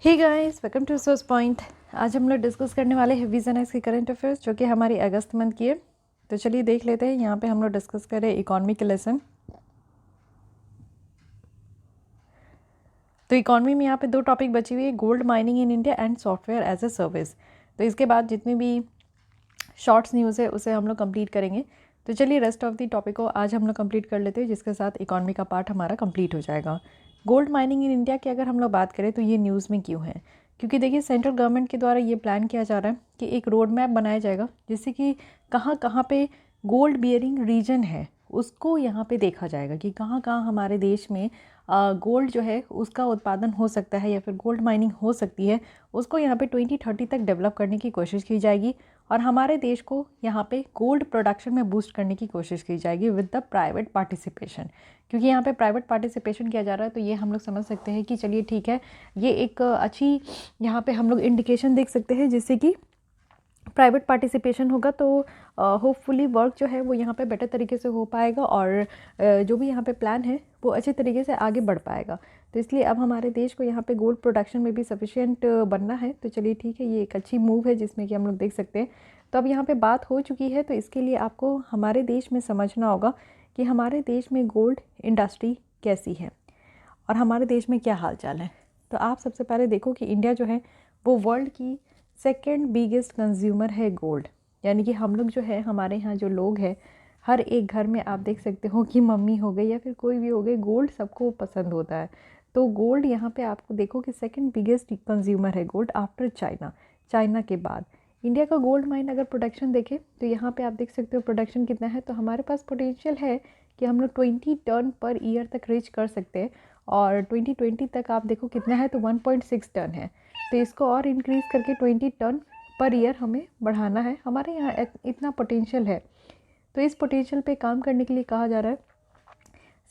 Hey guys, welcome to Source Point. आज हम लोग डिस्कस करने वाले हैं विजन एक्स की करंट अफेयर्स जो कि हमारी अगस्त मंथ की है। तो चलिए देख लेते हैं। यहाँ पे हम लोग डिस्कस कर रहे हैं इकोनॉमी के लेसन। तो इकोनॉमी में यहाँ पे दो टॉपिक बची हुई है, gold mining in India and software as a service. तो इसके बाद जितनी भी शॉर्ट्स न्यूज़ है उसे हम लोग कंप्लीट करेंगे। तो चलिए रेस्ट ऑफ द टॉपिक को आज हम लोग कंप्लीट कर लेते हैं, जिसके साथ इकोनॉमी का पार्ट हमारा कंप्लीट हो जाएगा। गोल्ड माइनिंग इन इंडिया की अगर हम लोग बात करें तो ये न्यूज़ में क्यों है, क्योंकि देखिए सेंट्रल गवर्नमेंट के द्वारा ये प्लान किया जा रहा है कि एक रोड मैप बनाया जाएगा, जिससे कि कहाँ कहाँ पे गोल्ड बियरिंग रीजन है उसको यहाँ पे देखा जाएगा कि कहाँ कहाँ हमारे देश में गोल्ड जो है उसका उत्पादन हो सकता है या फिर गोल्ड माइनिंग हो सकती है। उसको यहाँ पे 2030 तक डेवलप करने की कोशिश की जाएगी और हमारे देश को यहाँ पे गोल्ड प्रोडक्शन में बूस्ट करने की कोशिश की जाएगी विद द प्राइवेट पार्टिसिपेशन। क्योंकि यहाँ पे प्राइवेट पार्टिसिपेशन किया जा रहा है तो ये हम लोग समझ सकते हैं कि चलिए ठीक है, ये एक अच्छी यहाँ पे हम लोग इंडिकेशन देख सकते हैं, जिससे कि प्राइवेट पार्टिसिपेशन होगा तो होपफुली वर्क जो है वो यहाँ पे बेटर तरीके से हो पाएगा और जो भी यहाँ पे प्लान है वो अच्छे तरीके से आगे बढ़ पाएगा। तो इसलिए अब हमारे देश को यहाँ पे गोल्ड प्रोडक्शन में भी सफिशिएंट बनना है। तो चलिए ठीक है, ये एक अच्छी मूव है जिसमें कि हम लोग देख सकते हैं। तो अब यहाँ पे बात हो चुकी है, तो इसके लिए आपको हमारे देश में समझना होगा कि हमारे देश में गोल्ड इंडस्ट्री कैसी है और हमारे देश में क्या हाल चाल है। तो आप सबसे पहले देखो कि इंडिया जो है वो वर्ल्ड की सेकेंड बिगेस्ट कंज्यूमर है गोल्ड। यानी कि हम लोग जो है, हमारे यहाँ जो लोग हैं, हर एक घर में आप देख सकते हो कि मम्मी हो गई या फिर कोई भी हो गई, गोल्ड सबको पसंद होता है। तो गोल्ड यहाँ पे आपको देखो कि सेकेंड बिगेस्ट कंज्यूमर है गोल्ड आफ्टर चाइना। चाइना के बाद इंडिया का गोल्ड माइन अगर प्रोडक्शन देखें तो यहाँ पे आप देख सकते हो प्रोडक्शन कितना है। तो हमारे पास पोटेंशियल है कि हम लोग 20 टन पर ईयर तक रीच कर सकते हैं और 2020 तक आप देखो कितना है तो 1.6 टन है। तो इसको और इंक्रीज़ करके 20 टन पर ईयर हमें बढ़ाना है। हमारे यहाँ इतना पोटेंशियल है, तो इस पोटेंशियल पे काम करने के लिए कहा जा रहा है।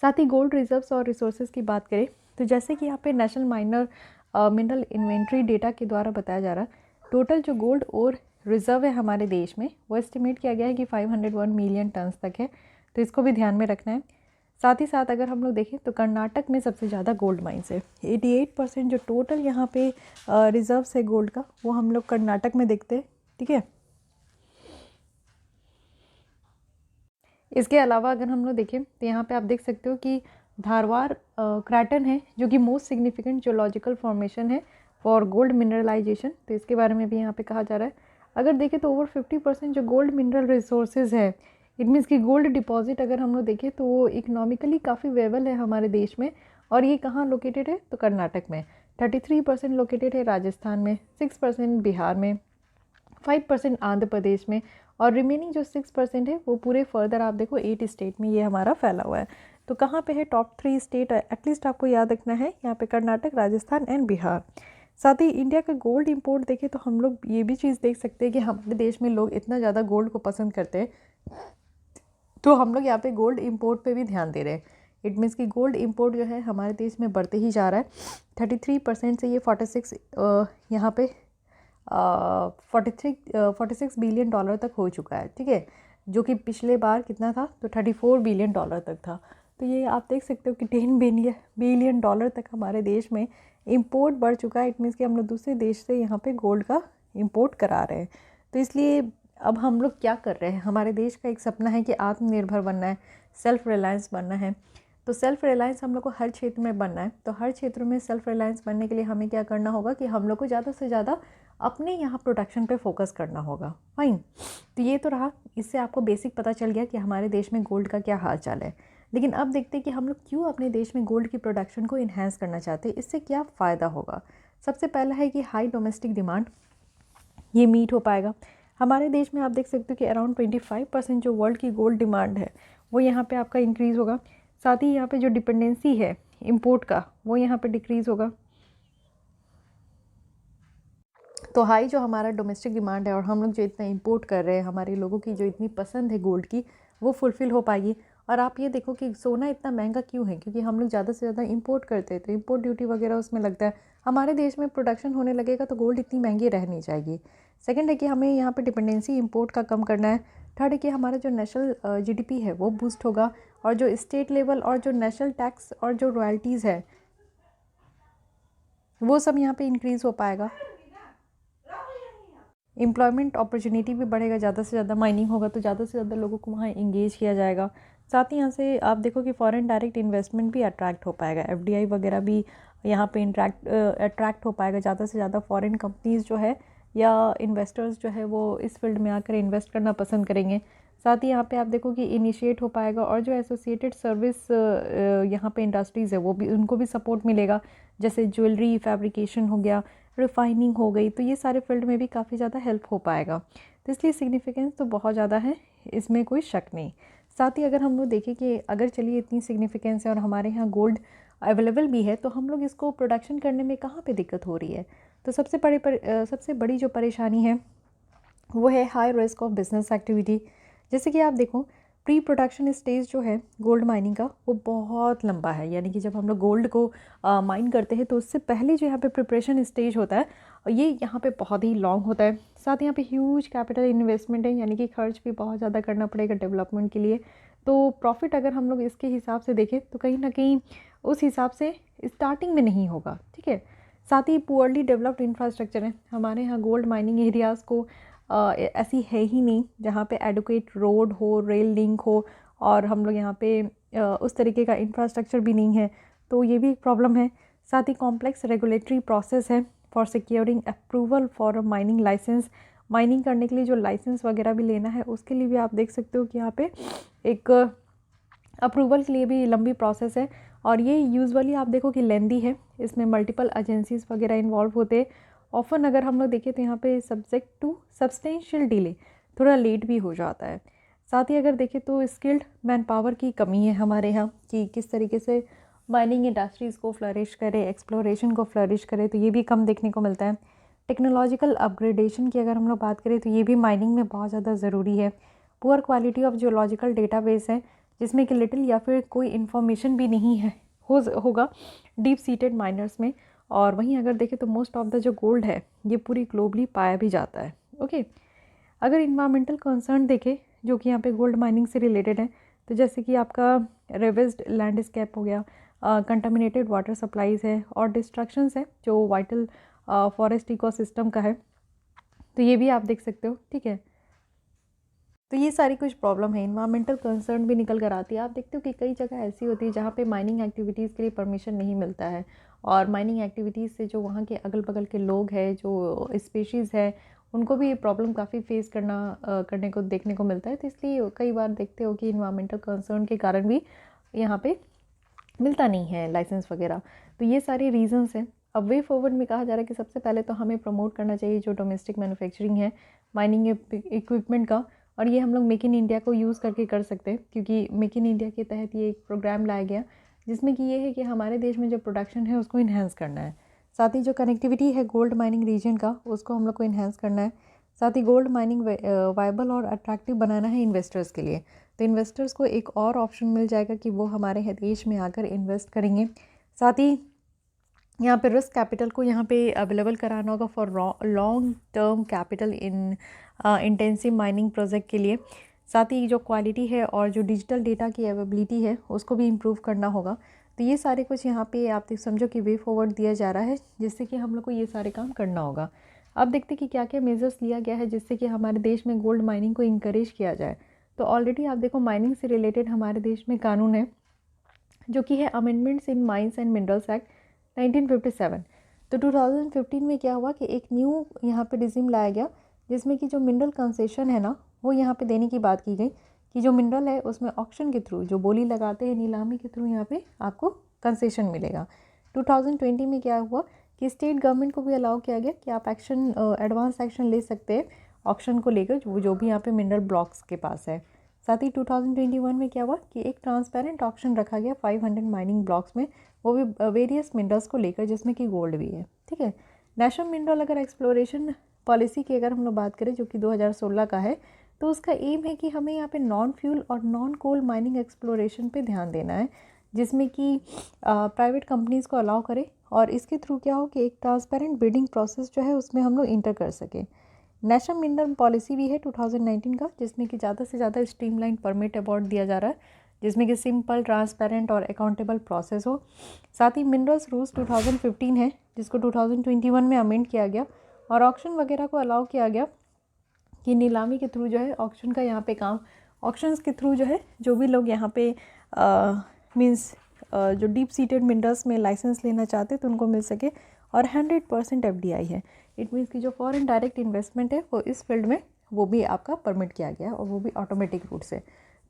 साथ ही गोल्ड रिजर्व्स और रिसोर्सेज की बात करें तो जैसे कि यहाँ पे national minor mineral inventory data के द्वारा बताया जा रहा है, टोटल जो गोल्ड और रिजर्व है हमारे देश में वो एस्टिमेट किया गया है कि 501 मिलियन टन्स तक है। तो इसको भी ध्यान में रखना है। साथ ही साथ अगर हम लोग देखें तो कर्नाटक में सबसे ज़्यादा गोल्ड माइंस है। 88% जो टोटल यहाँ पे रिजर्व्स है गोल्ड का वो हम लोग कर्नाटक में देखते हैं। ठीक है, इसके अलावा अगर हम लोग देखें तो यहाँ पे आप देख सकते हो कि धारवाड़ क्रैटन है जो कि मोस्ट सिग्निफिकेंट जियोलॉजिकल फॉर्मेशन है फॉर गोल्ड मिनरलाइजेशन। तो इसके बारे में भी यहाँ पे कहा जा रहा है। अगर देखें तो ओवर 50% जो गोल्ड मिनरल रिसोर्सेज है, इट मीन्स कि गोल्ड डिपॉजिट अगर हम लोग देखें तो वो इकोनॉमिकली काफ़ी वेबल है हमारे देश में। और ये कहाँ लोकेटेड है तो कर्नाटक में। 33% लोकेटेड है राजस्थान में, 6% बिहार में, 5% आंध्र प्रदेश में और रिमेनिंग जो 6% है वो पूरे फर्दर आप देखो 8 स्टेट में ये हमारा फैला हुआ है। तो कहाँ पे है टॉप 3 स्टेट एटलीस्ट आपको याद रखना है, यहाँ पे कर्नाटक, राजस्थान एंड बिहार। साथ ही इंडिया का गोल्ड इंपोर्ट देखें तो हम लोग ये भी चीज़ देख सकते हैं कि हमारे देश में लोग इतना ज़्यादा गोल्ड को पसंद करते हैं, तो हम लोग यहाँ पे गोल्ड इंपोर्ट पे भी ध्यान दे रहे हैं। इट मीन्स कि गोल्ड इंपोर्ट जो है हमारे देश में बढ़ते ही जा रहा है। 33% से ये 46 यहाँ पे 46 बिलियन डॉलर तक हो चुका है। ठीक है, जो कि पिछले बार कितना था तो 34 बिलियन डॉलर तक था। तो ये आप देख सकते हो कि 10 बिलियन डॉलर तक हमारे देश में इंपोर्ट बढ़ चुका है। इट मीन्स कि हम लोग दूसरे देश से यहाँ पे गोल्ड का इंपोर्ट करा रहे हैं। तो इसलिए अब हम लोग क्या कर रहे हैं, हमारे देश का एक सपना है कि आत्मनिर्भर बनना है, सेल्फ रिलायंस बनना है। तो सेल्फ रिलायंस हम लोग को हर क्षेत्र में बनना है। तो हर क्षेत्र में सेल्फ रिलायंस बनने के लिए हमें क्या करना होगा कि हम लोग को ज़्यादा से ज़्यादा अपने यहाँ प्रोडक्शन पे फोकस करना होगा। फाइन, तो ये तो रहा, इससे आपको बेसिक पता चल गया कि हमारे देश में गोल्ड का क्या हाल चाल है। लेकिन अब देखते हैं कि हम लोग क्यों अपने देश में गोल्ड की प्रोडक्शन को इन्हेंस करना चाहते हैं, इससे क्या फ़ायदा होगा। सबसे पहला है कि हाई डोमेस्टिक डिमांड ये मीट हो पाएगा। हमारे देश में आप देख सकते हो कि अराउंड 25% जो वर्ल्ड की गोल्ड डिमांड है वो यहाँ पे आपका इंक्रीज़ होगा। साथ ही यहाँ पे जो डिपेंडेंसी है इंपोर्ट का वो यहाँ पे डिक्रीज़ होगा। तो हाई जो हमारा डोमेस्टिक डिमांड है और हम लोग जो इतना इंपोर्ट कर रहे हैं, हमारे लोगों की जो इतनी पसंद है गोल्ड की, वो फुलफ़िल हो पाएगी। और आप ये देखो कि सोना इतना महंगा क्यों है, क्योंकि हम लोग ज़्यादा से ज़्यादा इंपोर्ट करते हैं, तो इंपोर्ट ड्यूटी वगैरह उसमें लगता है। हमारे देश में प्रोडक्शन होने लगेगा तो गोल्ड इतनी महंगी रह नहीं जाएगी। सेकंड है कि हमें यहाँ पे डिपेंडेंसी इंपोर्ट का कम करना है। थर्ड है कि हमारा जो नेशनल जीडीपी है वो बूस्ट होगा और जो स्टेट लेवल और जो नेशनल टैक्स और जो रॉयल्टीज़ है वो सब यहाँ पे इंक्रीज़ हो पाएगा। एम्प्लॉयमेंट अपॉर्चुनिटी भी बढ़ेगा, ज़्यादा से ज़्यादा माइनिंग होगा तो ज़्यादा से ज़्यादा लोगों को वहाँ इंगेज किया जाएगा। साथ ही यहाँ से आप देखो कि फॉरेन डायरेक्ट इन्वेस्टमेंट भी अट्रैक्ट हो पाएगा, एफडीआई वगैरह भी यहाँ पे अट्रैक्ट हो पाएगा। ज़्यादा से ज़्यादा फॉरेन कंपनीज़ जो है या इन्वेस्टर्स जो है वो इस फील्ड में आकर इन्वेस्ट करना पसंद करेंगे। साथ ही यहाँ पे आप देखो कि इनिशिएट हो पाएगा, और जो एसोसिएटेड सर्विस यहाँ पे इंडस्ट्रीज़ है वो भी, उनको भी सपोर्ट मिलेगा। जैसे ज्वेलरी फैब्रिकेशन हो गया, रिफाइनिंग हो गई, तो ये सारे फील्ड में भी काफ़ी ज़्यादा हेल्प हो पाएगा। तो इसलिए सिग्निफिकेंस तो बहुत ज़्यादा है, इसमें कोई शक नहीं। साथ ही अगर हम लोग देखें कि अगर चलिए इतनी सिग्निफिकेंस है और हमारे यहाँ गोल्ड अवेलेबल भी है, तो हम लोग इसको प्रोडक्शन करने में कहाँ पे दिक्कत हो रही है? तो सबसे बड़ी जो परेशानी है वो है high risk of business activity. जैसे कि आप देखो, प्री प्रोडक्शन स्टेज जो है गोल्ड माइनिंग का वो बहुत लंबा है। यानी कि जब हम लोग गोल्ड को माइन करते हैं तो उससे पहले जो यहाँ पे प्रिपरेशन स्टेज होता है ये यहाँ पे बहुत ही लॉन्ग होता है। साथ ही यहाँ पे ह्यूज कैपिटल इन्वेस्टमेंट है, यानी कि खर्च भी बहुत ज़्यादा करना पड़ेगा डेवलपमेंट के लिए। तो प्रॉफिट अगर हम लोग इसके हिसाब से देखें तो कहीं ना कहीं उस हिसाब से स्टार्टिंग में नहीं होगा, ठीक है। साथ ही पुअरली डेवलप्ड इंफ्रास्ट्रक्चर है हमारे यहाँ, गोल्ड माइनिंग एरियाज़ को ऐसी है ही नहीं जहाँ पे एडुकेट रोड हो, रेल लिंक हो, और हम लोग यहाँ पे उस तरीके का इंफ्रास्ट्रक्चर भी नहीं है, तो ये भी एक प्रॉब्लम है। साथ ही कॉम्प्लेक्स रेगुलेटरी प्रोसेस है for securing approval for a mining licence. Mining करने के लिए जो लाइसेंस वगैरह भी लेना है उसके लिए भी आप देख सकते हो कि यहाँ पे एक अप्रूवल के लिए भी लंबी प्रोसेस है, और ये यूजुअली आप देखो कि लेंदी है। इसमें मल्टीपल एजेंसीज वगैरह इन्वॉल्व होते हैं। ऑफन अगर हम लोग देखें तो यहाँ पे सब्जेक्ट टू सब्सटेंशियल डिले, थोड़ा लेट भी हो जाता है। साथ ही अगर देखें तो स्किल्ड मैन पावर की कमी है हमारे यहाँ, कि किस तरीके से माइनिंग इंडस्ट्रीज़ को फ्लरिश करे, एक्सप्लोरेशन को फ्लरिश करे, तो ये भी कम देखने को मिलता है। टेक्नोलॉजिकल अपग्रेडेशन की अगर हम लोग बात करें तो ये भी माइनिंग में बहुत ज़्यादा ज़रूरी है। Poor quality of geological database है, जिसमें कि लिटिल या फिर कोई इन्फॉर्मेशन भी नहीं है होगा डीप सीटेड माइनर्स में। और वहीं अगर देखें तो मोस्ट ऑफ द जो गोल्ड है ये पूरी ग्लोबली पाया भी जाता है। ओके, अगर इन्वायरमेंटल कंसर्न देखें जो कि यहाँ पे गोल्ड माइनिंग से रिलेटेड है, तो जैसे कि आपका रेविस्ड लैंडस्केप हो गया, कंटामिनेटेड वाटर सप्लाईज है, और डिस्ट्रक्शंस है जो वाइटल फॉरेस्ट इकोसिस्टम का है, तो ये भी आप देख सकते हो, ठीक है। तो ये सारी कुछ प्रॉब्लम है, इन्वायरमेंटल कंसर्न भी निकल कर आती है। आप देखते हो कि कई जगह ऐसी होती है जहाँ पे माइनिंग एक्टिविटीज़ के लिए परमिशन नहीं मिलता है, और माइनिंग एक्टिविटीज़ से जो वहाँ के अगल बगल के लोग हैं, जो स्पीशीज़ है, उनको भी ये प्रॉब्लम काफ़ी फेस करने को देखने को मिलता है। तो इसलिए कई बार देखते हो कि इन्वायरमेंटल कंसर्न के कारण भी यहाँ पे मिलता नहीं है लाइसेंस वगैरह। तो ये सारे रीजंस हैं। अब वे फॉरवर्ड में कहा जा रहा है कि सबसे पहले तो हमें प्रमोट करना चाहिए जो डोमेस्टिक मैन्युफैक्चरिंग है माइनिंग इक्विपमेंट का, और ये हम लोग मेक इन इंडिया को यूज़ करके कर सकते हैं, क्योंकि मेक इन इंडिया के तहत ये एक प्रोग्राम लाया गया जिसमें कि ये है कि हमारे देश में जो प्रोडक्शन है उसको इन्हेंस करना है। साथ ही जो कनेक्टिविटी है गोल्ड माइनिंग रीजन का उसको हम लोग को इन्हेंस करना है। साथ ही गोल्ड माइनिंग वायबल और अट्रैक्टिव बनाना है इन्वेस्टर्स के लिए। तो इन्वेस्टर्स को एक और ऑप्शन मिल जाएगा कि वो हमारे देश में आकर इन्वेस्ट करेंगे। साथ ही यहाँ पे रिस्क कैपिटल को यहाँ पे अवेलेबल कराना होगा for long term capital in intensive mining project के लिए। साथ ही जो क्वालिटी है और जो डिजिटल डेटा की अवेलेबिलिटी है उसको भी इम्प्रूव करना होगा। तो ये सारे कुछ यहाँ पे आप समझो कि वे फॉरवर्ड दिया जा रहा है जिससे कि हम लोग को ये सारे काम करना होगा। अब देखते कि क्या क्या मेजर्स लिया गया है जिससे कि हमारे देश में गोल्ड माइनिंग को इंकरेज किया जाए। तो ऑलरेडी आप देखो माइनिंग से रिलेटेड हमारे देश में कानून है जो कि है amendments in mines and minerals act 1957। तो 2015 में क्या हुआ कि एक न्यू यहाँ पे डिजिम लाया गया जिसमें कि जो मिनरल कंसेशन है ना वो यहाँ पे देने की बात की गई कि जो मिनरल है उसमें ऑक्शन के थ्रू जो बोली लगाते हैं नीलामी के थ्रू यहाँ पे आपको कंसेशन मिलेगा। 2020 में क्या हुआ कि स्टेट गवर्नमेंट को भी अलाउ किया गया कि आप एडवांस एक्शन ले सकते हैं ऑक्शन को लेकर जो भी यहाँ पे मिनरल ब्लॉक्स के पास है। साथ ही 2021 में क्या हुआ कि एक ट्रांसपेरेंट ऑक्शन रखा गया 500 माइनिंग ब्लॉक्स में, वो भी वेरियस मिनरल्स को लेकर जिसमें कि गोल्ड भी है, ठीक है। नेशनल मिनरल अगर एक्सप्लोरेशन पॉलिसी की अगर हम लोग बात करें जो कि 2016 का है, तो उसका एम है कि हमें यहाँ पे नॉन फ्यूल और नॉन कोल माइनिंग एक्सप्लोरेशन पे ध्यान देना है, जिसमें कि प्राइवेट कंपनीज़ को अलाउ करें और इसके थ्रू क्या हो कि एक ट्रांसपेरेंट बिडिंग प्रोसेस जो है उसमें हम लोग इंटर कर सकें। नेशनल मिनरल पॉलिसी भी है 2019 का जिसमें कि ज़्यादा से ज़्यादा स्ट्रीमलाइन परमिट अवार्ड दिया जा रहा है, जिसमें कि सिंपल, ट्रांसपेरेंट और अकाउंटेबल प्रोसेस हो। साथ ही मिनरल्स रूल्स 2015 है, जिसको 2021 में अमेंड किया गया, और ऑक्शन वगैरह को अलाउ किया गया कि नीलामी के थ्रू जो है ऑक्शन का यहाँ पे काम, ऑक्शंस के थ्रू जो है जो भी लोग यहाँ पे मीन्स जो डीप सीटेड मिनरल्स में लाइसेंस लेना चाहते तो उनको मिल सके। और 100% FDI है। इट मीन्स कि जो फॉरेन डायरेक्ट इन्वेस्टमेंट है वो इस फील्ड में वो भी आपका परमिट किया गया है, और वो भी ऑटोमेटिक रूट से।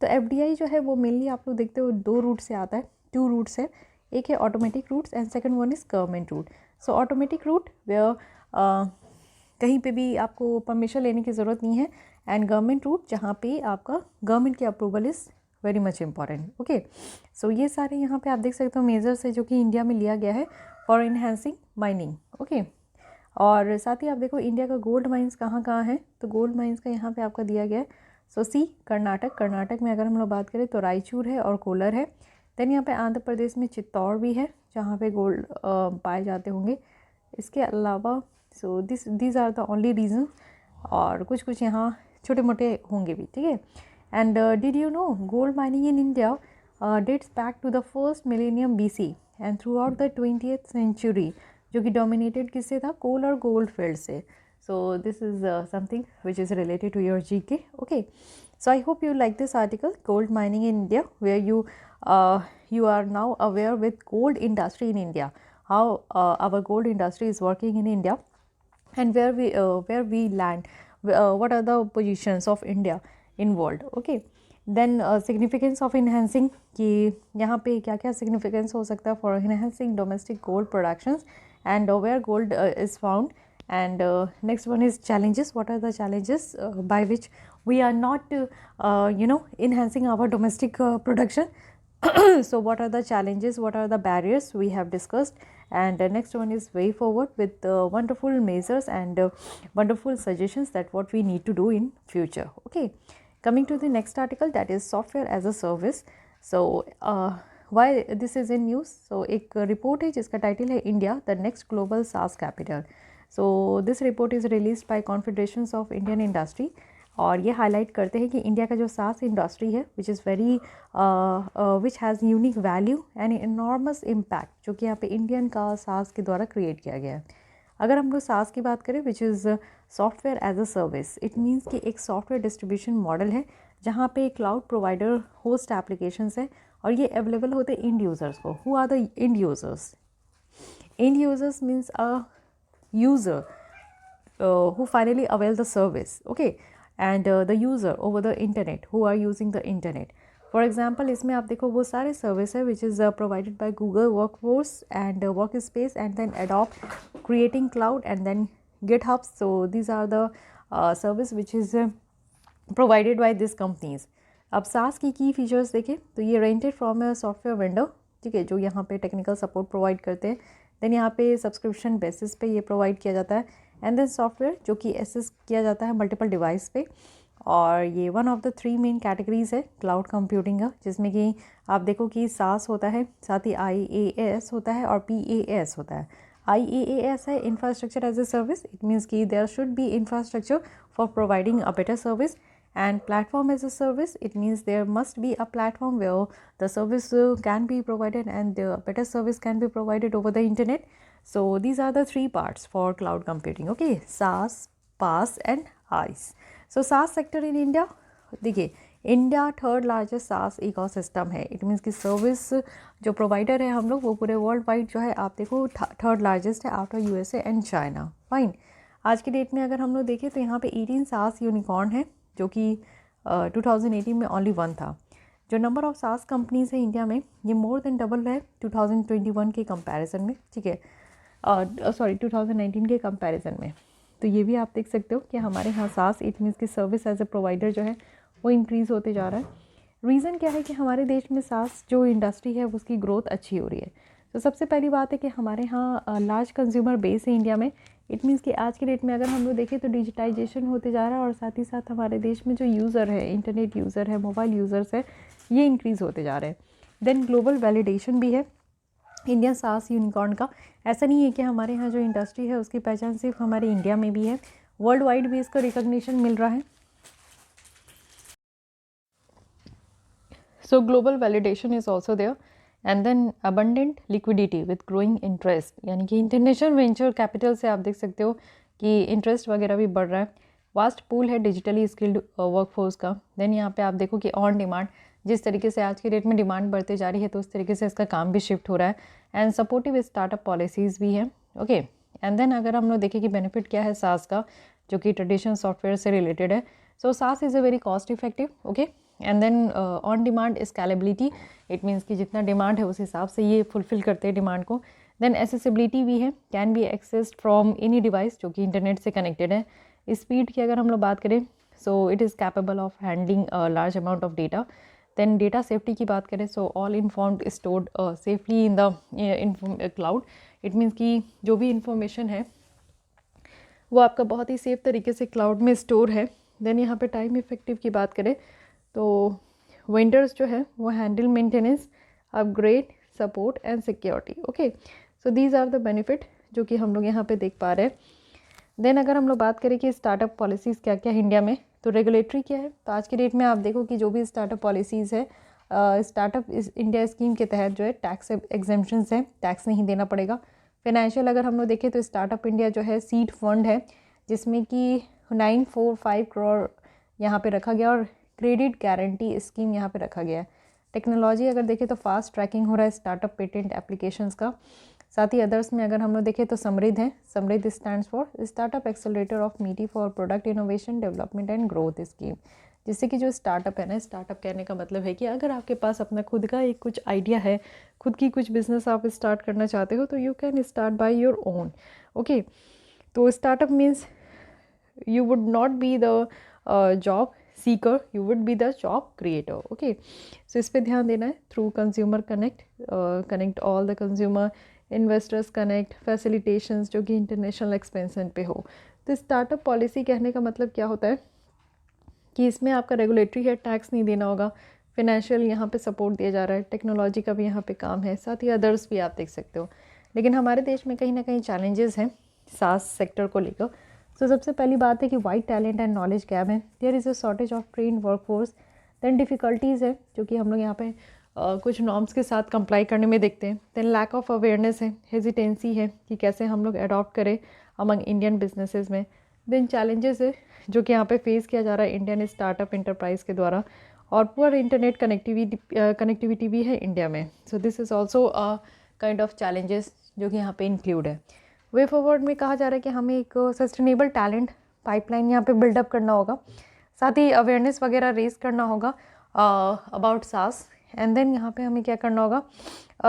तो FDI जो है वो मेनली आप लोग देखते हो 2 रूट से आता है, 2 रूट्स है। एक है automatic routes and second one is government route. So automatic route where कहीं पे भी आपको परमिशन लेने की ज़रूरत नहीं है, एंड गवर्नमेंट रूट जहाँ पे आपका गवर्नमेंट की approval is very much important. Okay, so ये सारे यहाँ पे आप देख सकते हो मेजर्स है जो कि इंडिया में लिया गया है फॉर इन्हेंसिंग माइनिंग। ओके, और साथ ही आप देखो इंडिया का गोल्ड माइंस कहाँ कहाँ है, तो गोल्ड माइंस का यहाँ पे आपका दिया गया है। सो सी कर्नाटक में अगर हम लोग बात करें तो रायचूर है और कोलर है। देन यहाँ पे आंध्र प्रदेश में चित्तौड़ भी है जहाँ पे गोल्ड पाए जाते होंगे। इसके अलावा so these are the only reason, और कुछ यहाँ छोटे मोटे होंगे भी, ठीक है। And did you know gold mining in India dates back to the first millennium BC and throughout the 20th century, जो कि डोमिनेटेड किससे था, कोल और गोल्ड फील्ड से। So this is something which is related to your GK। Okay, so I hope you like this article, gold mining in India, where you are now aware with gold industry in India, how our gold industry is working in India, and where we land, what are the positions of India in world. Okay, then significance of enhancing, कि यहाँ पे क्या क्या significance हो सकता है for enhancing domestic gold productions and where gold is found. And next one is challenges. What are the challenges by which we are not enhancing our domestic production. So what are the challenges, what are the barriers we have discussed. And next one is way forward with wonderful measures and wonderful suggestions that what we need to do in future. Okay, coming to the next article, that is software as a service. So why this is in news, so एक report है जिसका title है India the next global SaaS capital. So this report is released by Confederations of Indian Industry, और ये highlight करते हैं कि India का जो सास इंडस्ट्री है which is very which has unique value and enormous impact, जो कि यहाँ पे इंडियन का सास के द्वारा क्रिएट किया गया है। अगर हम लोग सास की बात करें which is software as a service, it means कि एक सॉफ्टवेयर डिस्ट्रीब्यूशन मॉडल है जहाँ पे क्लाउड प्रोवाइडर होस्ट एप्लीकेशंस है, और ये अवेलेबल होते हैं इंड यूज़र्स को। Who are the end users? End users means a user who finally avail the service. Okay, and the user over the internet who are using the internet. For example, इसमें आप देखो वो सारे service है which is provided by Google Workforce and Workspace and then Adobe Creating Cloud and then GitHub. So these are the service which is provided by these companies. अब SaaS की की features देखें तो ये rented from a software vendor, ठीक है, जो यहाँ पे टेक्निकल सपोर्ट प्रोवाइड करते हैं। देन यहाँ पे सब्सक्रिप्शन बेसिस पे ये प्रोवाइड किया जाता है। एंड देन सॉफ्टवेयर जो कि एसेस किया जाता है मल्टीपल डिवाइस पे, और ये one of the 3 main categories है क्लाउड कंप्यूटिंग का, जिसमें कि आप देखो कि SaaS होता है, साथ ही IaaS होता है और PaaS होता है। IaaS है infrastructure as a service, it means कि there should be infrastructure for providing a better service. And platform as a service, it means there must be a platform where the service can be provided and the better service can be provided over the internet. So these are the 3 parts for cloud computing. Okay, SaaS, PaaS and IaaS. So SaaS sector in India, देखिए India 3rd largest SaaS ecosystem है। It means कि service जो provider है हम लोग वो पूरे world wide जो है आप देखो 3rd लार्जेस्ट है after USA and China. Fine, आज की डेट में अगर हम लोग देखें तो यहाँ पे 18 SaaS यूनिकॉर्न है, जो कि 2018 में ओनली 1 था। जो नंबर ऑफ SaaS कंपनीज है इंडिया में ये मोर देन डबल है 2021 के कंपैरिजन में, ठीक है, सॉरी 2019 के कंपैरिजन में। तो ये भी आप देख सकते हो कि हमारे यहाँ SaaS इट मीन्स की सर्विस एज ए प्रोवाइडर जो है वो इंक्रीज़ होते जा रहा है। रीज़न क्या है कि हमारे देश में SaaS जो इंडस्ट्री है उसकी ग्रोथ अच्छी हो रही है। तो सबसे पहली बात है कि हमारे यहाँ लार्ज कंज्यूमर बेस है इंडिया में। इट मीन्स कि आज की डेट में अगर हम लोग देखें तो डिजिटाइजेशन होते जा रहा है, और साथ ही साथ हमारे देश में जो यूज़र है, इंटरनेट यूज़र है, मोबाइल यूज़र्स है, ये इंक्रीज़ होते जा रहे हैं। देन ग्लोबल वैलिडेशन भी है इंडियन SaaS यूनिकॉर्न का। ऐसा नहीं है कि हमारे यहाँ जो इंडस्ट्री है उसकी पहचान सिर्फ हमारे इंडिया में भी है, वर्ल्ड वाइड भी इसका रिकग्निशन मिल रहा है। So global validation is also there, and then abundant liquidity with growing interest, यानी कि इंटरनेशनल वेंचर कैपिटल से आप देख सकते हो कि इंटरेस्ट वगैरह भी बढ़ रहा है. वास्ट पूल है डिजिटली स्किल्ड वर्कफोर्स का. देन यहाँ पे आप देखो कि ऑन डिमांड, जिस तरीके से आज के डेट में डिमांड बढ़ते जा रही है तो उस तरीके से इसका काम भी शिफ्ट हो रहा है. एंड सपोर्टिव स्टार्टअप पॉलिसीज़ भी है. ओके, एंड देन अगर हम लोग देखें कि बेनिफिट क्या है सास का, जो कि ट्रेडिशनल सॉफ्टवेयर से रिलेटेड है. So SaaS is a very cost effective. Okay, and then on demand scalability, it means कि जितना डिमांड है उस हिसाब से ये फुलफिल करते हैं डिमांड को. देन एसेसिबिलिटी भी है, can be accessed from any device जो कि इंटरनेट से कनेक्टेड है. स्पीड की अगर हम लोग बात करें, so it is capable of handling large amount of data. Then data safety की बात करें, so all informed stored safely in the cloud. It means कि जो भी इंफॉर्मेशन है वो आपका बहुत ही सेफ तरीके से क्लाउड में स्टोर है. देन यहाँ पे टाइम इफेक्टिव की बात करें तो वेंडर्स जो है वो handle maintenance, upgrade, support and security. Okay, so these are the benefit जो कि हम लोग यहाँ पे देख पा रहे हैं. देन अगर हम लोग बात करें कि स्टार्टअप पॉलिसीज़ क्या क्या है इंडिया में, तो रेगुलेटरी क्या है. तो आज की डेट में आप देखो कि जो भी स्टार्टअप पॉलिसीज़ है, स्टार्टअप इंडिया स्कीम के तहत जो है टैक्स एग्जेम्पशंस है, टैक्स नहीं देना पड़ेगा. फाइनेंशियल अगर हम लोग देखें तो स्टार्टअप इंडिया जो है सीड फंड है, जिसमें कि 945 करोड़ यहाँ पे रखा गया, और क्रेडिट गारंटी स्कीम यहाँ पे रखा गया है. टेक्नोलॉजी अगर देखें तो फास्ट ट्रैकिंग हो रहा है स्टार्टअप पेटेंट एप्लीकेशंस का. साथ ही अदर्स में अगर हम लोग देखें तो समृद्ध है. Samridh stands for startup accelerator of MeitY for product innovation development and growth scheme. जिससे कि जो स्टार्टअप है ना, स्टार्टअप कहने का मतलब है कि अगर आपके पास अपना खुद का एक कुछ आइडिया है, खुद की कुछ बिजनेस आप स्टार्ट करना चाहते हो, तो you can start by your own. Okay, तो startup means you would not be the job seeker, you would be the job creator. Okay, so इस पे ध्यान देना है. Through consumer connect all the consumer, investors connect, facilitations जो कि international expansion पे हो. तो स्टार्टअप पॉलिसी कहने का मतलब क्या होता है कि इसमें आपका रेगुलेटरी है, टैक्स नहीं देना होगा, फिनेंशियल यहाँ पे सपोर्ट दिया जा रहा है, टेक्नोलॉजी का भी यहाँ पे काम है, साथ ही अदर्स भी आप देख सकते हो. लेकिन हमारे देश में कहीं ना कहीं चैलेंजेस हैं सास सेक्टर को लेकर. तो सबसे पहली बात है कि wide talent and knowledge gap है. There is a shortage of train workforce. Then difficulties है जो कि हम लोग यहाँ पे कुछ नॉर्म्स के साथ कंप्लाई करने में देखते हैं. देन लैक ऑफ अवेयरनेस है, हेजिटेंसी है कि कैसे हम लोग अडॉप्ट करें अमंग इंडियन बिजनेसेस में. देन चैलेंजेस है जो कि यहाँ पे फेस किया जा रहा है इंडियन स्टार्टअप इंटरप्राइज के द्वारा, और पुअर इंटरनेट कनेक्टिविटी भी है इंडिया में. सो this is also kind of challenges जो कि यहाँ पे इंक्लूड है. वे फॉरवर्ड में कहा जा रहा है कि हमें एक सस्टेनेबल टैलेंट पाइपलाइन यहाँ पे बिल्डअप करना होगा, साथ ही अवेयरनेस वगैरह रेज करना होगा अबाउट सास. एंड देन यहाँ पे हमें क्या करना होगा,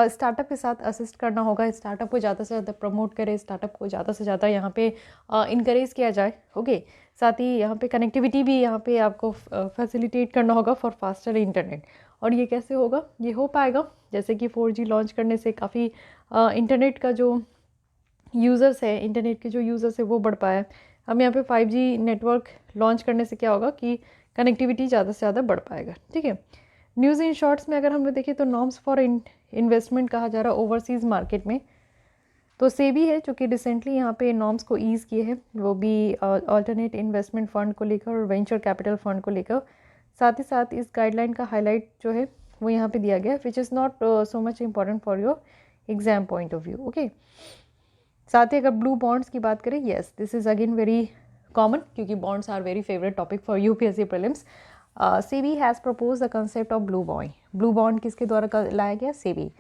स्टार्टअप के साथ असिस्ट करना होगा, स्टार्टअप को ज़्यादा से ज़्यादा प्रमोट करें, स्टार्टअप को ज़्यादा से ज़्यादा यहाँ पे इनकरेज किया जाए. ओके, साथ ही यहाँ पे कनेक्टिविटी भी यहाँ पे आपको फैसिलिटेट करना होगा फॉर फास्टर इंटरनेट. और ये कैसे होगा, ये हो पाएगा जैसे कि 4G लॉन्च करने से काफ़ी इंटरनेट का जो यूज़र्स है, इंटरनेट के जो यूज़र्स है वो बढ़ पाया. हम यहाँ पे 5G नेटवर्क लॉन्च करने से क्या होगा कि कनेक्टिविटी ज़्यादा से ज़्यादा बढ़ पाएगा. ठीक है. न्यूज़ इन शॉर्ट्स में अगर हम लोग देखें तो नॉर्म्स फॉर इन्वेस्टमेंट कहा जा रहा है ओवरसीज़ मार्केट में. तो सेबी है जो कि रिसेंटली यहाँ पे नॉर्म्स को ईज़ किए हैं, वो भी अल्टरनेट इन्वेस्टमेंट फ़ंड को लेकर और वेंचर कैपिटल फ़ंड को लेकर. साथ ही साथ इस गाइडलाइन का हाईलाइट जो है वो यहाँ पे दिया गया, which is not so much important for your exam point of view. Okay, साथ ही अगर ब्लू बॉन्ड्स की बात करें, yes this is again very common, क्योंकि bonds are very favourite topic for UPSC prelims. SEBI has propose the concept of blue bond. Blue bond किसके द्वारा लाया गया, सेबी.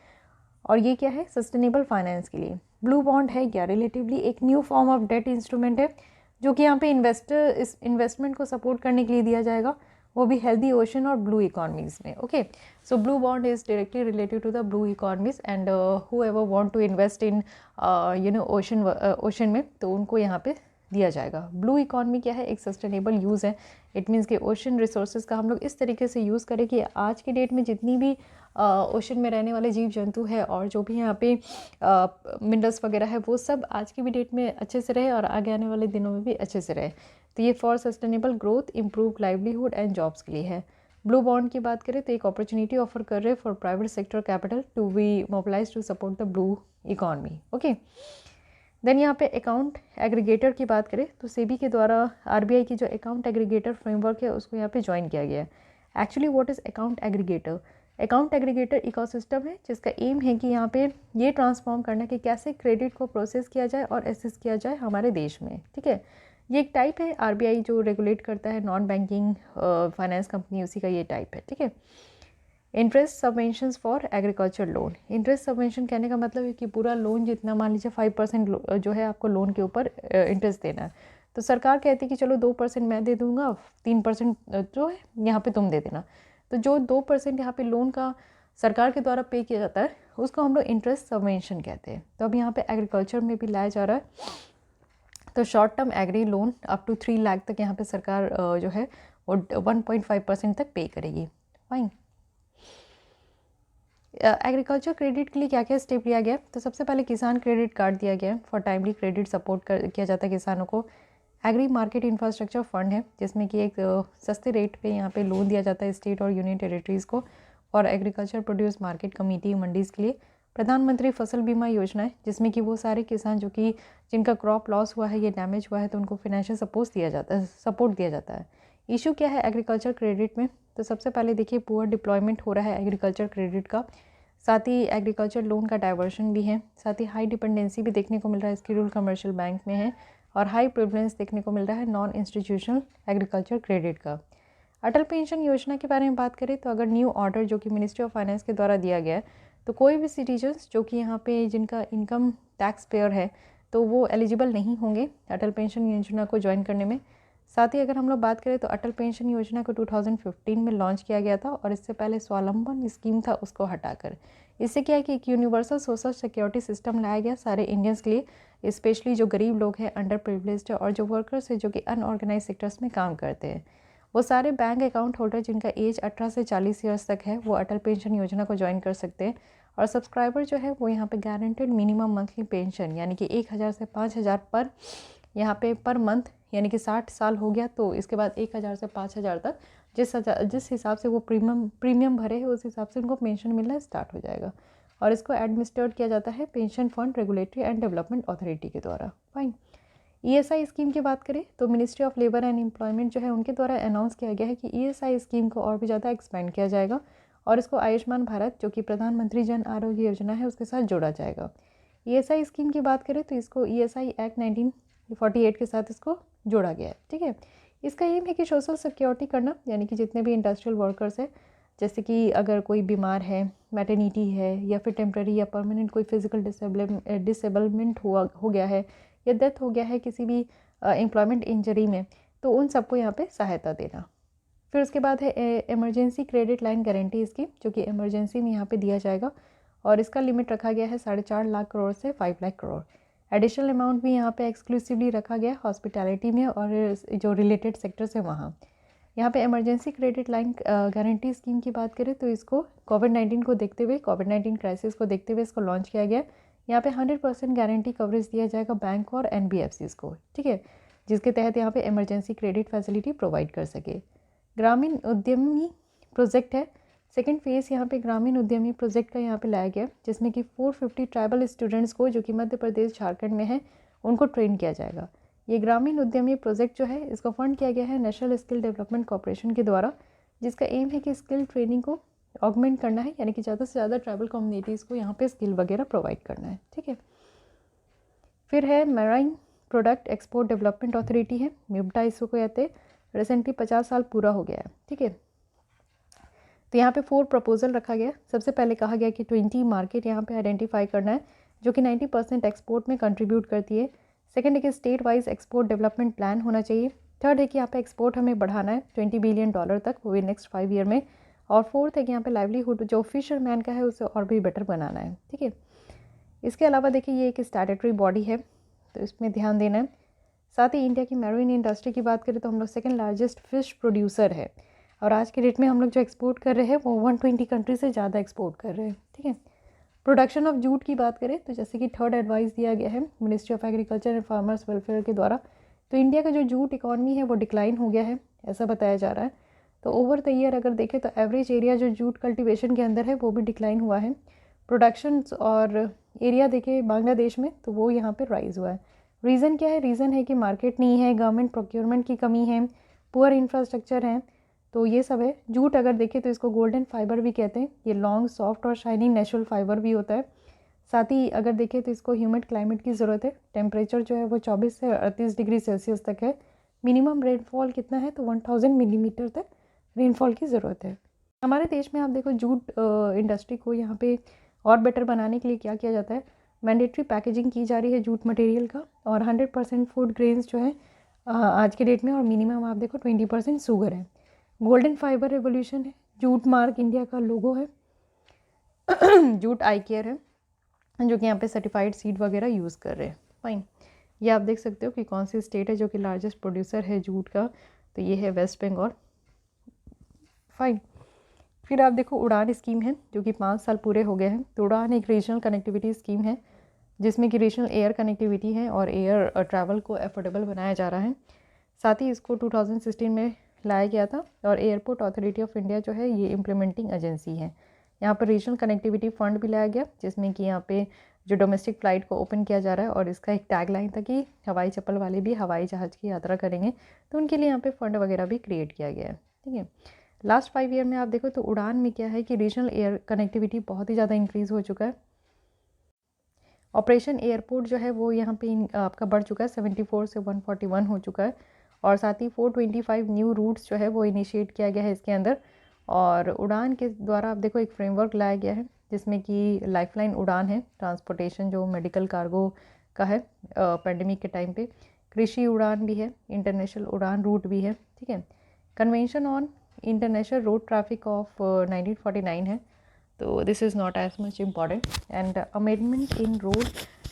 और ये क्या है, सस्टेनेबल फाइनेंस के लिए. ब्लू बॉन्ड है क्या, रिलेटिवली एक new form of debt instrument है जो कि यहाँ पे इन्वेस्टमेंट को सपोर्ट करने के लिए दिया जाएगा, वो भी हेल्दी ओशन और ब्लू इकोनॉमीज़ में. Okay, so blue bond is directly related to the blue economies and whoever want to invest in ocean में, तो उनको यहाँ पे दिया जाएगा. ब्लू इकोनॉमी क्या है, एक सस्टेनेबल यूज़ है. इट मीन्स कि ओशन रिसोर्सेज का हम लोग इस तरीके से यूज़ करें कि आज की डेट में जितनी भी ओशन में रहने वाले जीव जंतु है और जो भी यहाँ पे मिनरल्स वगैरह है, वो सब आज की भी डेट में अच्छे से रहे और आगे आने वाले दिनों में भी अच्छे से रहे. तो ये for sustainable growth, improve livelihood and jobs के लिए है. ब्लू बॉन्ड की बात करें तो एक अपॉर्चुनिटी ऑफर कर रहे for private sector capital to be mobilise to support the blue economy. Okay, then यहाँ पे अकाउंट एग्रीगेटर की बात करें तो सेबी के द्वारा आरबीआई की जो अकाउंट एग्रीगेटर फ्रेमवर्क है उसको यहाँ पे ज्वाइन किया गया है. Actually what is account aggregator, account aggregator ecosystem है जिसका एम है कि यहाँ पे ये ट्रांसफॉर्म करना कि कैसे क्रेडिट को प्रोसेस किया जाए और एसेस किया जाए हमारे देश में, ठीक है। ये एक टाइप है, आरबीआई जो रेगुलेट करता है नॉन बैंकिंग फाइनेंस कंपनी, उसी का ये टाइप है, ठीक है। Interest subventions for agriculture loan. Interest subvention कहने का मतलब है कि पूरा लोन जितना, मान लीजिए 5% जो है आपको लोन के ऊपर इंटरेस्ट देना है, तो सरकार कहती है कि चलो 2% मैं दे दूंगा, 3% जो है यहाँ पे तुम दे देना। तो जो 2% यहाँ पे लोन का सरकार के द्वारा पे किया जाता है उसको हम लोग इंटरेस्ट सबवेंशन कहते हैं। तो अब यहाँ पे एग्रीकल्चर में भी लाया जा रहा है। तो short term agri loan up to 3 lakh तक यहाँ पे सरकार जो है वो 1.5% तक पे करेगी। फाइन। एग्रीकल्चर क्रेडिट के लिए क्या क्या स्टेप लिया गया? तो सबसे पहले किसान क्रेडिट कार्ड दिया गया है, फॉर टाइमली क्रेडिट सपोर्ट किया जाता है किसानों को। एग्री मार्केट इंफ्रास्ट्रक्चर फंड है जिसमें कि एक सस्ते रेट पे यहाँ पे लोन दिया जाता है स्टेट और यूनियन टेरिटरीज़ को और agriculture produce market committee mandis के लिए। प्रधानमंत्री फसल बीमा योजना है जिसमें कि वो सारे किसान जो कि जिनका क्रॉप लॉस हुआ है, ये डैमेज हुआ है, तो उनको फाइनेंशियल सपोर्ट दिया जाता है। इशू क्या है एग्रीकल्चर क्रेडिट में? तो सबसे पहले देखिए पुअर डिप्लॉयमेंट हो रहा है एग्रीकल्चर क्रेडिट का, साथ ही एग्रीकल्चर लोन का डाइवर्शन भी है, साथ ही हाई डिपेंडेंसी भी देखने को मिल रहा है स्केड्यूल कमर्शियल बैंक में है, और हाई प्रेफरेंस देखने को मिल रहा है नॉन इंस्टीट्यूशनल एग्रीकल्चर क्रेडिट का। अटल पेंशन योजना के बारे में बात करें तो अगर न्यू ऑर्डर जो कि मिनिस्ट्री ऑफ फाइनेंस के द्वारा दिया गया है, तो कोई भी सिटीजन्स जो कि यहाँ पे जिनका इनकम टैक्स पेयर है तो वो एलिजिबल नहीं होंगे अटल पेंशन योजना को ज्वाइन करने में। साथ ही अगर हम लोग बात करें तो अटल पेंशन योजना को 2015 में लॉन्च किया गया था और इससे पहले स्वावलंबन स्कीम था उसको हटाकर। इससे क्या है कि एक यूनिवर्सल सोशल सिक्योरिटी सिस्टम लाया गया सारे इंडियंस के लिए, स्पेशली जो गरीब लोग हैं, अंडर प्रिविलेज्ड है और जो वर्कर्स है जो कि अनऑर्गेनाइज सेक्टर्स में काम करते हैं, वो सारे बैंक अकाउंट होल्डर जिनका एज 18 से 40 ईयर्स तक है वो अटल पेंशन योजना को ज्वाइन कर सकते हैं। और सब्सक्राइबर जो है वो यहाँ पे गारंटेड मिनिमम मंथली पेंशन यानी कि 1000 से 5000 पर यहाँ पे पर मंथ, यानी कि 60 साल हो गया तो इसके बाद 1000 से 5000 तक जिस हिसाब से वो प्रीमियम भरे हैं उस हिसाब से उनको पेंशन मिलना स्टार्ट हो जाएगा। और इसको एडमिनिस्ट्रेट किया जाता है pension fund regulatory and development authority के द्वारा। फाइन। ईएसआई स्कीम की बात करें तो ministry of labour and employment जो है उनके द्वारा अनाउंस किया गया है कि ईएसआई स्कीम को और भी ज़्यादा एक्सपेंड किया जाएगा और इसको आयुष्मान भारत जो कि प्रधानमंत्री जन आरोग्य योजना है उसके साथ जोड़ा जाएगा। ईएसआई स्कीम की बात करें तो इसको ईएसआई एक्ट 1948 के साथ इसको जोड़ा गया है, ठीक है। इसका एम है कि सोशल सिक्योरिटी करना, यानी कि जितने भी इंडस्ट्रियल वर्कर्स हैं, जैसे कि अगर कोई बीमार है, मैटरनिटी है, या फिर टेम्प्रेरी या परमानेंट कोई फिजिकल डिसेबलमेंट हो गया है या डेथ हो गया है किसी भी एम्प्लॉयमेंट इंजरी में, तो उन सबको यहाँ पे सहायता देना। फिर उसके बाद है emergency credit line guarantee scheme जो कि इमरजेंसी में यहाँ पे दिया जाएगा और इसका लिमिट रखा गया है 4.5 लाख करोड़ से 5 लाख करोड़। एडिशनल अमाउंट भी यहाँ पे एक्सक्लूसिवली रखा गया हॉस्पिटैलिटी में और जो रिलेटेड सेक्टर्स है वहाँ। यहाँ पे emergency credit line guarantee scheme की बात करें तो इसको कोविड-19 को देखते हुए, कोविड-19 क्राइसिस को देखते हुए इसको लॉन्च किया गया। यहाँ पे 100% गारंटी कवरेज दिया जाएगा बैंक और एनबीएफसीज़ को, ठीक है, जिसके तहत यहाँ पे इमरजेंसी क्रेडिट फैसिलिटी प्रोवाइड कर सके। ग्रामीण उद्यमी प्रोजेक्ट है, सेकेंड फेज़ यहाँ पे ग्रामीण उद्यमी प्रोजेक्ट का यहाँ पे लाया गया जिसमें कि 450 ट्राइबल स्टूडेंट्स को जो कि मध्य प्रदेश झारखंड में है उनको ट्रेन किया जाएगा। ये ग्रामीण उद्यमी प्रोजेक्ट जो है इसको फंड किया गया है नेशनल स्किल डेवलपमेंट कॉर्पोरेशन के द्वारा, जिसका एम है कि स्किल ट्रेनिंग को ऑगमेंट करना है, यानी कि ज़्यादा से ज़्यादा ट्राइबल कम्युनिटीज़ को यहाँ पे स्किल वगैरह प्रोवाइड करना है, ठीक है। फिर है marine product export development authority है, मिप्डा इसको कहते हैं। रिसेंटली 50 साल पूरा हो गया है, ठीक है। तो यहाँ पे 4 प्रपोजल रखा गया। सबसे पहले कहा गया कि 20 मार्केट यहाँ पे आइडेंटिफाई करना है जो कि 90% एक्सपोर्ट में कंट्रीब्यूट करती है। सेकंड है कि state wise export development plan होना चाहिए। थर्ड है कि यहाँ पे एक्सपोर्ट हमें बढ़ाना है $20 बिलियन तक वो भी नेक्स्ट 5 ईयर में। और फोर्थ है कि यहाँ पे लाइवलीहुड जो फिशरमैन का है उसे और भी बेटर बनाना है, ठीक है। इसके अलावा देखिए ये एक स्टैट्यूटरी बॉडी है तो इसमें ध्यान देना है। साथ ही इंडिया की मैरीन इंडस्ट्री की बात करें तो हम लोग सेकेंड लार्जेस्ट फिश प्रोड्यूसर है और आज के डेट में हम लोग जो एक्सपोर्ट कर रहे हैं वो 120 कंट्री से ज़्यादा एक्सपोर्ट कर रहे हैं, ठीक है। प्रोडक्शन ऑफ जूट की बात करें तो जैसे कि थर्ड एडवाइस दिया गया है ministry of agriculture and farmers welfare के द्वारा, तो इंडिया का जो जूट इकॉनमी है वो डिक्लाइन हो गया है ऐसा बताया जा रहा है। तो ओवर द ईयर अगर देखें तो एवरेज एरिया जो जूट कल्टिवेशन के अंदर है वो भी डिक्लाइन हुआ है। प्रोडक्शन और एरिया देखें बांग्लादेश में तो वो यहाँ पर राइज हुआ है। रीज़न क्या है? रीज़न है कि मार्केट नहीं है, गवर्नमेंट प्रोक्योरमेंट की कमी है, पुअर इंफ्रास्ट्रक्चर है। तो ये सब है। जूट अगर देखें तो इसको गोल्डन फाइबर भी कहते हैं। ये लॉन्ग, सॉफ्ट और शाइनिंग नेचुरल फाइबर भी होता है। साथ ही अगर देखें तो इसको ह्यूमिड क्लाइमेट की ज़रूरत है। टेम्परेचर जो है वो 24 से 38 डिग्री सेल्सियस तक है। मिनिमम रेनफॉल कितना है, तो 1000 मिलीमीटर तक रेनफॉल की ज़रूरत है। हमारे देश में आप देखो जूट इंडस्ट्री को यहाँ पे और बेटर बनाने के लिए क्या किया जाता है, मैंडेटरी पैकेजिंग की जा रही है जूट मटेरियल का, और 100% फूड ग्रेन्स जो है आज के डेट में, और मिनिमम आप देखो 20% शुगर है। गोल्डन फाइबर रेवोल्यूशन है, जूट मार्क इंडिया का लोगो है, जूट आई केयर है जो कि यहाँ पे सर्टिफाइड सीड वगैरह यूज़ कर रहे हैं। फाइन, ये आप देख सकते हो कि कौन सी स्टेट है जो कि लार्जेस्ट प्रोड्यूसर है जूट का, तो ये है वेस्ट बंगाल। फाइन, फिर आप देखो उड़ान स्कीम है जो कि 5 साल पूरे हो गए हैं। तो उड़ान एक रीजनल कनेक्टिविटी स्कीम है जिसमें कि रीजनल एयर कनेक्टिविटी है और एयर ट्रैवल को एफोर्डेबल बनाया जा रहा है। साथ ही इसको 2016 में लाया गया था, और एयरपोर्ट अथॉरिटी ऑफ इंडिया जो है ये इम्प्लीमेंटिंग एजेंसी है। यहाँ पर रीजनल कनेक्टिविटी फंड भी लाया गया जिसमें कि यहाँ पे जो डोमेस्टिक फ़्लाइट को ओपन किया जा रहा है, और इसका एक टैगलाइन था कि हवाई चप्पल वाले भी हवाई जहाज़ की यात्रा करेंगे, तो उनके लिए यहाँ पे फंड वगैरह भी क्रिएट किया गया है। ठीक है, लास्ट 5 ईयर में आप देखो तो उड़ान में क्या है कि रीजनल एयर कनेक्टिविटी बहुत ही ज़्यादा इंक्रीज़ हो चुका है। ऑपरेशन एयरपोर्ट जो है वो यहाँ पे आपका बढ़ चुका है, 74 से 141 हो चुका है, और साथ ही 425 न्यू रूट्स जो है वो इनिशिएट किया गया है इसके अंदर। और उड़ान के द्वारा आप देखो एक फ्रेमवर्क लाया गया है जिसमें कि लाइफलाइन उड़ान है, ट्रांसपोर्टेशन जो मेडिकल कार्गो का है पेंडेमिक के टाइम पे, कृषि उड़ान भी है, इंटरनेशनल उड़ान रूट भी है। ठीक है, convention on international road traffic of 1949 है, तो this is not as much important. And amendment in road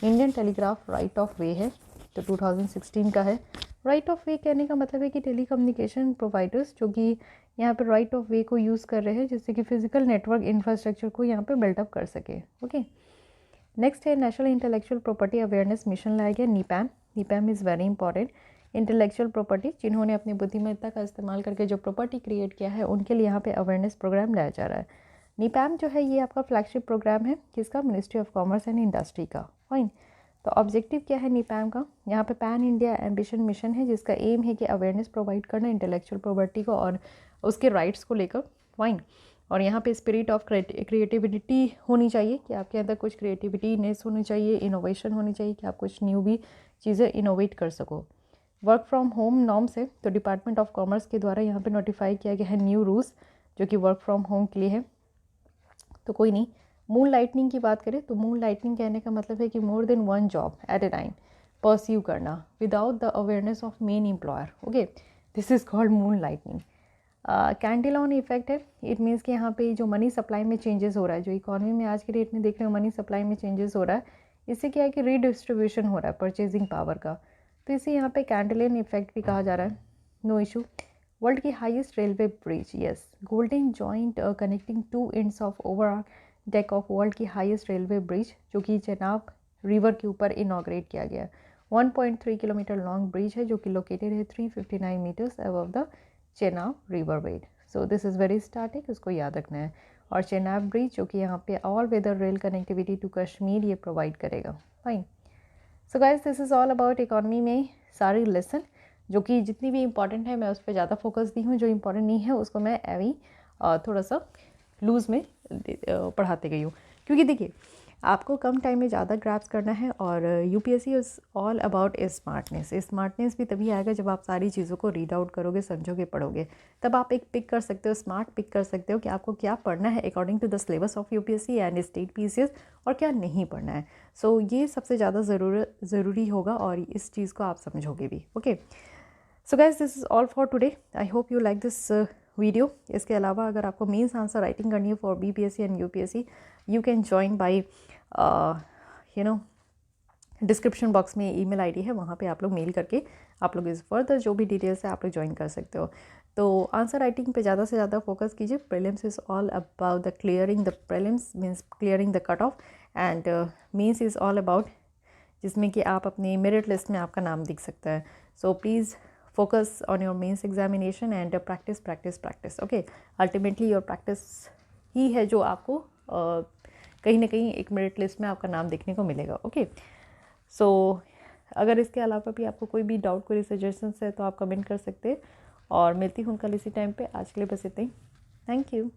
Indian telegraph right of way है, तो 2016 का है। राइट ऑफ वे कहने का मतलब है कि टेलीकम्युनिकेशन प्रोवाइडर्स जो कि यहाँ पर राइट ऑफ वे को यूज़ कर रहे हैं जिससे कि फिजिकल नेटवर्क इंफ्रास्ट्रक्चर को यहाँ पे बिल्डअप कर सके। ओके, नेक्स्ट है national intellectual property awareness mission लाया गया, NIPAM. NIPAM is very important. Intellectual property जिन्होंने अपनी बुद्धिमत्ता का इस्तेमाल करके जो प्रॉपर्टी क्रिएट किया है उनके लिए यहाँ पे अवेयरनेस प्रोग्राम लाया जा रहा है। नीपैम जो है ये आपका फ्लैगशिप प्रोग्राम है किसका, ministry of commerce and industry का। फाइन, तो ऑब्जेक्टिव क्या है नीपैम का, यहाँ पे पैन इंडिया एम्बिशन मिशन है जिसका एम है कि अवेयरनेस प्रोवाइड करना इंटेलेक्चुअल प्रॉपर्टी को और उसके राइट्स को लेकर। फाइन, और यहाँ पे स्पिरिट ऑफ क्रिएटिविटी होनी चाहिए कि आपके अंदर कुछ क्रिएटिविटीनेस होनी चाहिए, इनोवेशन होनी चाहिए कि आप कुछ न्यू भी चीज़ें इनोवेट कर सको। वर्क फ्रॉम होम नॉर्म्स है, तो डिपार्टमेंट ऑफ कॉमर्स के द्वारा यहाँ पे नोटिफाई किया गया है न्यू रूल्स जो कि वर्क फ्रॉम होम के लिए है। तो कोई नहीं, मून लाइटनिंग की बात करें तो मून लाइटनिंग कहने का मतलब है कि more than one job at a time pursue करना without the awareness of main employer. Okay, this is called moon lightning. Cantillon effect है, इट मीन्स कि यहाँ पे जो मनी सप्लाई में चेंजेस हो रहा है, जो इकोनॉमी में आज के डेट में देख रहे हो मनी सप्लाई में चेंजेस हो रहा है, इससे क्या है कि रीडिस्ट्रीब्यूशन हो रहा है परचेजिंग पावर का, तो इसे यहाँ पे कैंडिलन इफेक्ट भी कहा जा रहा है। No issue. वर्ल्ड की highest railway bridge, yes, golden joint connecting 2 ends of overall deck of world की हाईएस्ट रेलवे ब्रिज जो कि चेनाब रिवर के ऊपर इनॉग्रेट किया गया। 1.3 किलोमीटर लॉन्ग ब्रिज है जो कि लोकेटेड है 359 metres above the Chenab river bed. So this is very static, इसको याद रखना है। और चेनाब ब्रिज जो कि यहाँ पे all weather rail connectivity to Kashmir ये प्रोवाइड करेगा। Fine, so guys this is all about economy में सारी लेसन जो कि जितनी भी इंपॉर्टेंट है मैं उस पर ज़्यादा फोकस दी हूँ, जो इंपॉर्टेंट नहीं है उसको मैं अभी थोड़ा सा लूज़ में पढ़ाते गई हूँ, क्योंकि देखिए आपको कम टाइम में ज़्यादा ग्रैप्स करना है। और UPSC is all about smartness. Smartness भी तभी आएगा जब आप सारी चीज़ों को रीड आउट करोगे, समझोगे, पढ़ोगे, तब आप एक पिक कर सकते हो, स्मार्ट पिक कर सकते हो कि आपको क्या पढ़ना है according to the syllabus of UPSC and state PCS और क्या नहीं पढ़ना है। सो ये सबसे ज़्यादा ज़रूरी होगा और इस चीज़ को आप समझोगे भी। Okay, so guys this is all for today. I hope you like this video. इसके अलावा अगर आपको मेंस आंसर राइटिंग करनी है for BPSC and UPSC, you can join by description box में ईमेल आईडी है, वहाँ पे आप लोग मेल करके आप लोग इस फर्दर जो भी डिटेल्स है आप लोग ज्वाइन कर सकते हो। तो आंसर राइटिंग पे ज़्यादा से ज़्यादा फोकस कीजिए। Prelims is all about the clearing the prelims means clearing the cut off, and mains is all about जिसमें कि आप अपनी मेरिट लिस्ट में आपका नाम दिख सकता है। So please focus on your mains examination and practice practice practice. okay, ultimately your practice ही है जो आपको कहीं ना कहीं एक मेरिट लिस्ट में आपका नाम देखने को मिलेगा। ओके, सो अगर इसके अलावा भी आपको कोई भी डाउट, कोई सजेशंस है तो आप कमेंट कर सकते हैं। और मिलती हूँ कल इसी टाइम पे। आज के लिए बस इतना ही। Thank you.